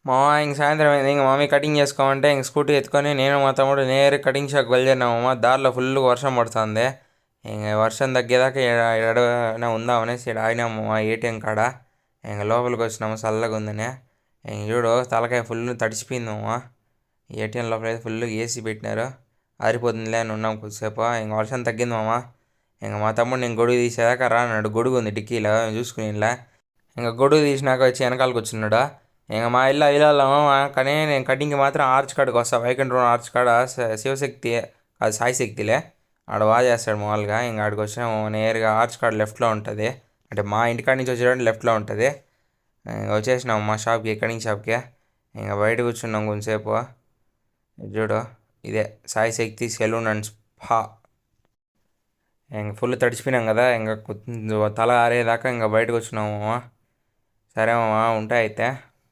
మామ ఇంక సాయంత్రం అయింది. ఇంక మమ్మీ కటింగ్ చేసుకోమంటే ఇంక స్కూటీ ఎత్తుకొని నేను మా తమ్ముడు నేరు కటింగ్ షాప్ బయలుదేరినామమ్మ. దారిలో ఫుల్ వర్షం పడుతుంది. ఇంక వర్షం తగ్గేదాకా ఎడైనా ఉందామనేసి ఇక్కడ ఆగినాము ఏటీఎం కాడ. ఇంక లోపలికి వచ్చినాము చల్లగా ఉందని. ఇంక చూడు తలకాయ ఫుల్ తడిసిపోయిందమ్మ. ఏటీఎం లోపల అయితే ఫుల్ ఏసీ పెట్టినారు. ఆరిపోతుందిలే అని ఉన్నాం కొద్దిసేపు. ఇంక వర్షం తగ్గింది మామ. ఇంక మా తమ్ముడు నేను గొడుగు తీసేదాకా రాన్నాడు. గొడుగు ఉంది డిక్కీలో చూసుకునిలా. ఇంక గొడుగు తీసినాక వచ్చి వెనకాల కూర్చున్నాడు. ఇంక మా ఇల్లు అయిలాము. కానీ నేను కటింగ్కి మాత్రం ఆర్చ్ కాడకి వస్తా. వైకుంఠపురం ఆర్చ్ కాడ శివశక్తి అది సాయిశక్తిలే ఆడ బాగా చేస్తాడు మామూలుగా. ఇంక ఆడికి వచ్చినాము నేరుగా ఆర్చ్ కాడ లెఫ్ట్లో ఉంటుంది. అంటే మా ఇంటికాడ నుంచి వచ్చేటప్పుడు లెఫ్ట్లో ఉంటుంది. ఇంక వచ్చేసినాము మా షాప్కి కటింగ్ షాప్కి. ఇంక బయట కూర్చున్నాం కొంచెంసేపు. చూడు ఇదే సాయిశక్తి సెలూన్ అండ్ స్పా. ఇంక ఫుల్ తడిచిపోయినాం కదా. ఇంక తల ఆరేదాకా ఇంక బయటకు వచ్చినాము. సరే మామ ఉంటా అయితే.